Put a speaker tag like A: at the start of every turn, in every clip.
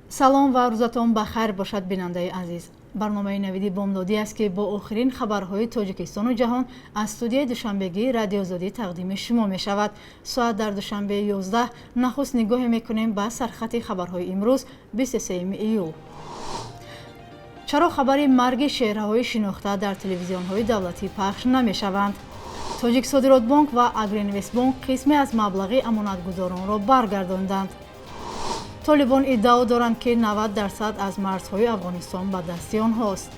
A: салом ва рӯзатон ба хайр бошад бинандаи азиз. барномаи навиди бомдодӣ аст ки бо охирин хабарҳои тоҷикистону ҷаҳон аз студияи душанбегии радиозодӣ тақдими шумо мешавад. соат дар душанбе 11 нахуст нигоҳе мекунем ба сархати хабарҳои имрӯз 23 июл. чаро хабари марги шеҳраҳои шинохта дар телевизионҳои давлатӣ пахш намешаванд? Тоҷиксодиротбонк ва Агринвестбонк қисме аз маблағи амонатгузоронро баргардонданд. طالبان ادعا دارند که 90% از مرزهای افغانستان به دست آنهاست.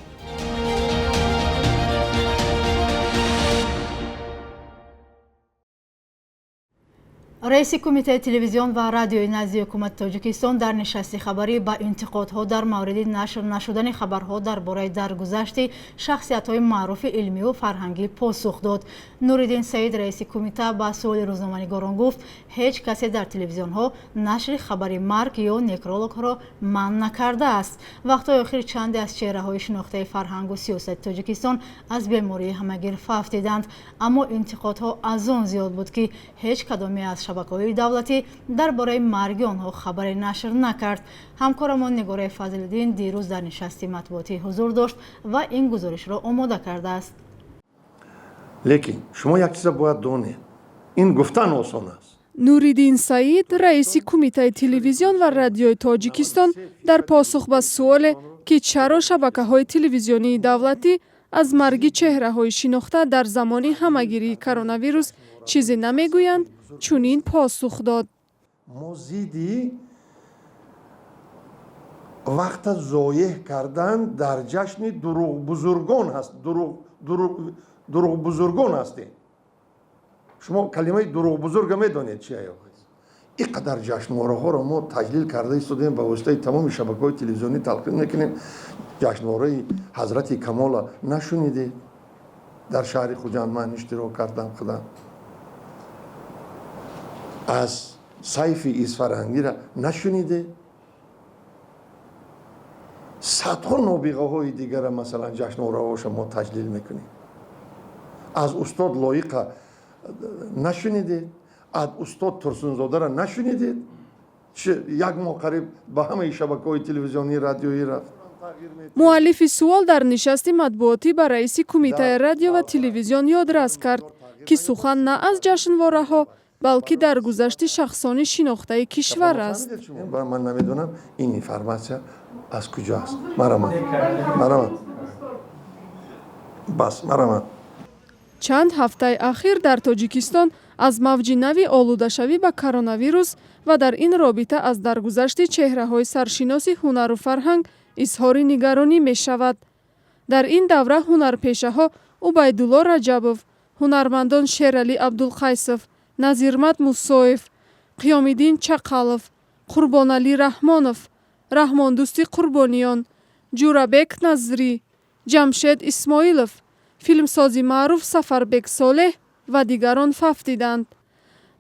A: رئیس کمیته تلویزیون و رادیوی نزدی حکومت تاجیکستان در نشست خبری با انتقادها در مورد نشر نشدن خبرها درباره درگذشت شخصیت‌های معروف علمی و فرهنگی پاسخ داد. نوریدین سعید رئیس کمیته با سوال روزنامه‌نگاران گفت هیچ کسی در تلویزیون‌ها نشر خبری مرگ یا نکرولوگ را منع نکرده است. وقتی اخیر چند از چهره‌های شناخته فرهنگ و سیاست تاجیکستان از بیماری همگیر فوت دیدند، اما انتقادها از آن زیاد بود که هیچ کدامی از شبکه‌های دولتی درباره مرگ آنها خبری نشر نکرد. همکارمان نگاره فضل‌الدین دیروز در نشست مطبوعاتی حضور داشت و این گزارش را آماده کرده است.
B: لیکن شما یک چیز باید دانید، این گفتن آسان است.
C: نوریدین سعید رئیس کمیته تلویزیون و رادیوی تاجیکستان در پاسخ به سوال که چرا شبکه‌های تلویزیونی دولتی از مرگ چهره‌های شناخته در زمان همه‌گیری کرونا ویروس چیزی نمیگویند، چنین پاسخ داد.
B: ما زیدی وقت ضایع کردن در جشن دروغ بزرگان هست. دروغ بزرگان هستیم. شما کلمه دروغ بزرگ میدونید چی است؟ اینقدر جشنواره ها رو ما تجلیل کرده ایستادیم به واسطه تمام شبکه‌های تلویزیونی تلقین میکنیم. جشنواره حضرت کمال نشنیدید؟ در شهر خوجند من اشتراک کردم خودم. از سیف اصفهانی را نشنیده؟ صدها نابغه های دیگر را مثلا جشنواره ها شما تجلیل میکنید. از استاد لایق نشنیدید؟ از استاد ترسونزاده را نشنیدید؟ یک ماه قریب به همه شبکه‌های تلویزیونی رادیویی رفت.
C: مؤلف سوال در نشست مطبوعاتی با رئیس کمیته رادیو و تلویزیون یادداشت کرد که سخن نه از جشنواره ها بلکه در گذشت شخصانی شناخته کشور است.
B: من نمیدونم این اینفورماسیون از کجا است. مرام. بس مرام.
C: چند هفته اخیر در تاجیکستان از موج نوی آلوده‌شوی به کرونا ویروس و در این رابطه از درگذشت چهره‌های سرشناس هنر و فرهنگ اظهار نگرانی می شود. در این دوره هنرپیشه‌ها عبیدالله رجبوف، هنرمندان شیرعلی عبدالقیسов، نظیرمد موسویف، قیام‌الدین چقالوف، قربانعلی رحمانوف، رحماندوستی قربانیان، جورابک نظری، جمشید اسماعیلوف، فیلمسازی معروف سفربک صالح و دیگران فوت دیدند.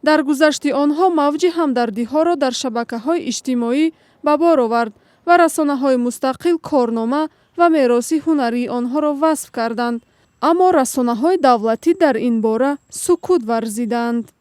C: در گذشت آنها موج همدردی‌ها را در شبکه‌های اجتماعی به بار آورد و رسانه‌های مستقل کارنامه و میراث هنری آنها را وصف کردند، اما رسانه‌های دولتی در این باره سکوت ورزیدند.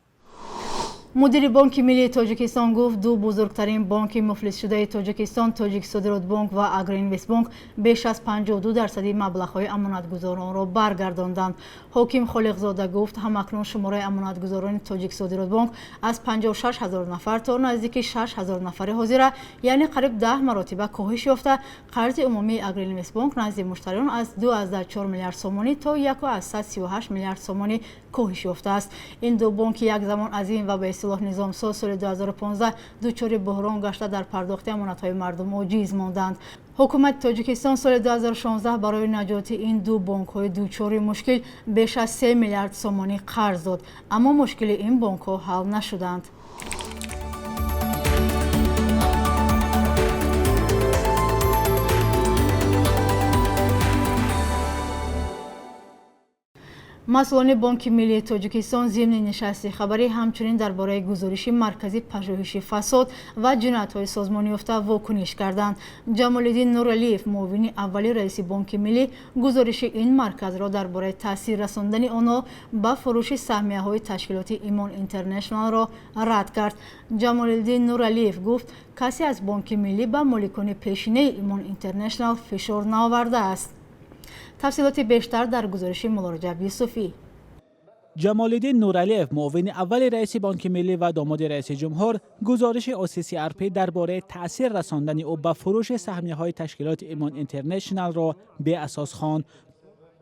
A: مدیر بانک ملی تاجیکستان گفت دو بزرگترین بانک مفلس شده تاجیکستان، تاجیکسودیراتبانک و اگرینوستبانک، بیش از 52% مبلغ‌های امانتگزاران را برگرداندند. حاکم خالقزاده گفت همکنون شماره امانتگزاران تاجیکسودیراتبانک از 56,000 نفر تا نزدیک 6,000 نفر حاضر، یعنی قریب 10 مرتبه کاهش یافته. قرض عمومی اگرینوستبانک نزد مشتریان از 2.4 میلیارد سومانی تا 1.38 میلیارد سومانی کاهش یافته است. این دو بانک یک زمان عظیم و به اصطلاح نظام ساز سال 2015 دچار بحران گشته در پرداخت امانت‌های مردم عاجز ماندند. حکومت تاجیکستان سال 2016 برای نجات این دو بانک‌های دچار مشکل بیش از 3 میلیارد سومانی قرض داد، اما مشکل این بانک‌ها حل نشدند. масъулони бонки миллии тоҷикистон зимни нишасти хабарӣ ҳамчунин дар бораи гузориши маркази пажӯҳиши фасод ва ҷиноятҳои созмониёфта вокуниш карданд. ҷамолиддин нуралиев муовини аввали раиси бонки миллӣ гузориши ин марказро дар бораи таъсир расондани онҳо ба фурӯши саҳмияҳои ташкилоти имон интернешналро рад кард. ҷамолиддин нуралиев гуфт касе аз бонки миллӣ ба моликони пешинаи имон интернешнал фишор наовардааст. تفصیلات بیشتر در گزارش ملارجب یوسفی.
D: جمالدین نورعلیف معاون اول رئیس بانک ملی و داماد رئیس جمهور گزارش OCCRP درباره تأثیر رساندن او به فروش سهمیه‌های تشکیلات ایمان اینترنشنال را به اساس خواند.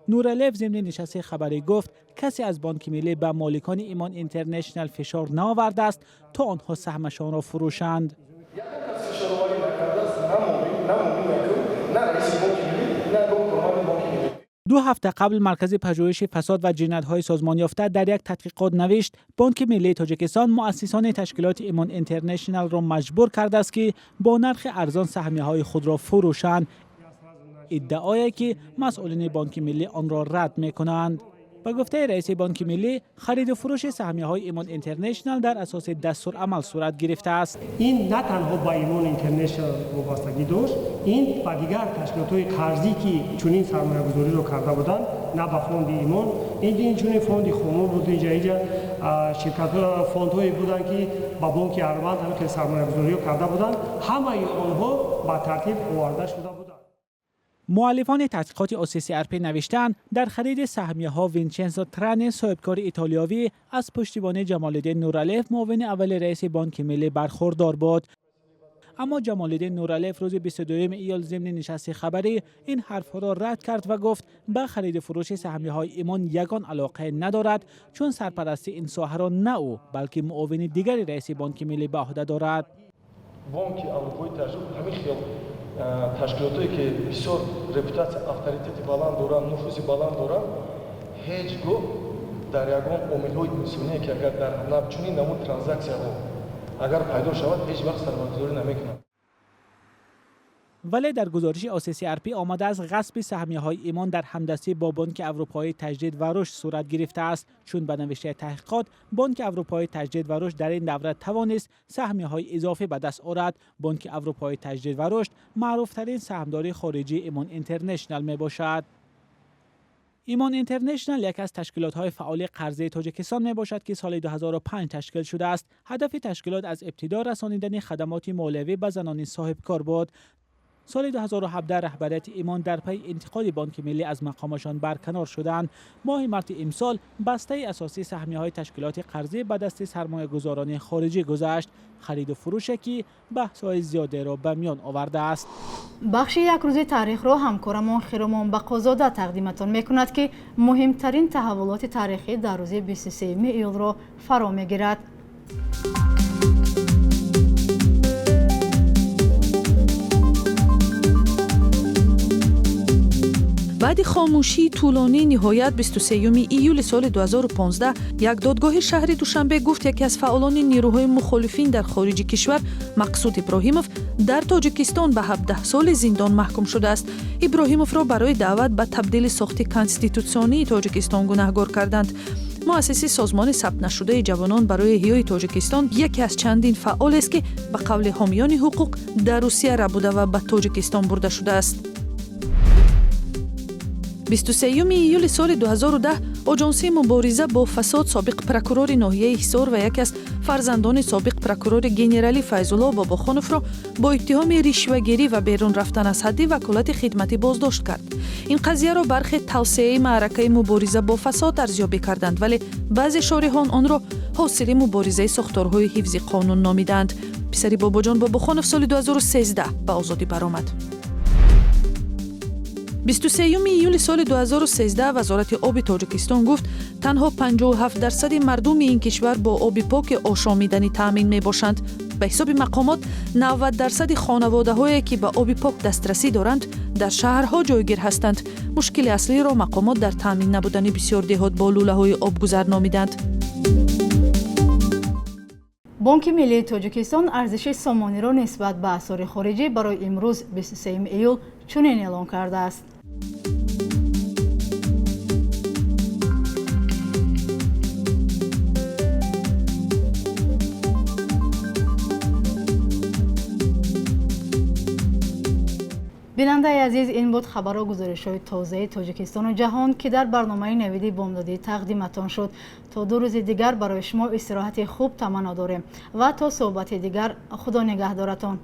D: نورعلیف ضمن نشست خبری گفت کسی از بانک ملی به مالکان ایمان اینترنشنال فشار نآورده است تا آنها سهمشان را فروشند. دو هفته قبل مرکز پژوهش فساد و جنایت‌های سازمان یافته در یک تحقیقات نوشت بانک ملی تاجیکستان مؤسسان تشکیلات ایمان اینترنشنال را مجبور کرده است که با نرخ ارزان سهمیه‌های خود را فروشند. ادعایی که مسئولین بانک ملی آن را رد می‌کنند. با گفته رئیس بانک ملی خرید و فروش سهمیه‌های ایمان اینترنشنال در اساس دستور عمل صورت گرفته است.
E: این نه تنها با ایمان اینترنشنال وابستگی داشت، این با دیگر تشکیلات‌های قرضی که چنین سرمایه‌گذاری را کرده بودند، نه با فوند ایمان، این چنین فوند خمول بود، اینجا شرکت‌ها فوندهایی بودند که با بانک اروند هم سرمایه‌گذاری کرده بودند، همه آنها با ترتیب آورده شده بودند.
D: مؤلفان تحقیقات OCCRP نوشتند در خرید سهمیه‌ها وینچنزو ترانی صاحبکار ایتالیایی از پشتیبانی جمالدین نورعلیف معاون اول رئیس بانک ملی برخوردار بود. اما جمالدین نورعلیف روز 22 ایار ضمن نشست خبری این حرفها را رد کرد و گفت به خرید فروش سهمیه‌های ایمان یگان علاقه ندارد چون سرپرستی این ساحه را نه او بلکه معاون دیگری رئیس بانک ملی به عهده دارد.
F: بانک اروپایی همین خیال تشکیلاتایی که بسیار رپوتاسیا авторитети баланд доранд, нуфузи баланд доранд, ҳеҷ гоҳ дар ягон омилҳои инсоние ки агар дар чунин намуд транзаксияҳо агар пайдо шавад, ҳеҷ вақт сармайягузорӣ намекунанд.
D: ولی در گزارش OCCRP آمده است غصب سهمیه‌های ایمان در همدستی با بانک اروپایی تجدید و رشد صورت گرفته است چون به نوشته تحقیقات بانک اروپایی تجدید و رشد در این دوره توانست سهمیه‌های اضافی به دست آورد. بانک اروپایی تجدید و رشد معروف‌ترین سهامدار خارجی ایمان اینترنشنال میباشد. ایمان اینترنشنال یک از تشکیلات‌های فعال قرضه تاجیکستان میباشد که سال 2005 تشکیل شده است. هدف تشکیلات از ابتدا رسانیدن خدمات مالیوی به زنان صاحب کار بود. سال 2017 رهبریت ایمان در پی انتقاد بانک ملی از مقامشان برکنار شدند. ماه مارس امسال بسته اساسی سهمیه‌های تشکیلات قرضی به دست سرمایه‌گذاران خارجی گذشت. خرید و فروش که بحث‌های زیاده را به میان آورده است.
A: بخش یک روزی تاریخ را همکارمان خیرمان بقازاده تقدیمتان میکند که مهمترین تحولات تاریخی در روز 23 ایار را فرا میگیرد.
G: بعد خاموشی طولانی نهایت 23 ایول سال 2015 یک دادگاه شهر دوشنبه گفت یکی از فعالان نیروهای مخالفین در خارج کشور مقصود ابراهیموف در تاجیکستان به 17 سال زندان محکوم شده است. ابراهیموف را برای دعوت به تبدیل ساخت کانستیتوسیونی تاجیکستان گناهکار کردند. مؤسسه سازمان ثبت نشده جوانان برای احیای تاجیکستان یکی از چندین فعال است که به قول حامیان حقوق در روسیه ربوده و به تاجیکستان برده شده است. 23 ایول سال 2010 آژانس مبارزه با فساد سابق پروکورور ناحیه حصار و یکی از فرزندان سابق پروکورور گنرالی فیض‌الله باباخانوف را با اتهام رشوه‌گیری و بیرون رفتن از حد وکالت خدمتی بازداشت کرد. این قضیه را برخی توسعه معرکه مبارزه با فساد ارزیابی کردند ولی بعضی شارحان آن را حاصل مبارزه ساختارهای حفظ قانون نامیدند. پسر باباجان باباخانوف سال 2013 به آزادی برآمد. 23 ایول سال 2013 وزارت آب تاجیکستان گفت تنها 57% مردم این کشور با آب پاک آشامیدنی تامین می باشند. به حساب مقامات 90% خانواده‌هایی که به آب پاک دسترسی دارند در شهرها جایگیر هستند. مشکل اصلی را مقامات در تامین نبودن بسیار دهات با لوله‌های آبگذر نامیدند.
A: بانک ملی تاجیکستان ارزش سامانی را نسبت به اسعار خارجی برای امروز 23 ایول چنین اعلام کرده است. بیننده عزیز، این بود خبر و گزارش‌های تازه تاجیکستان و جهان که در برنامه نویدی بامدادی تقدیمتان شد. تا 2 روز دیگر برای شما استراحت خوب تمنا داریم و تا صحبت دیگر خدا نگهدارتان.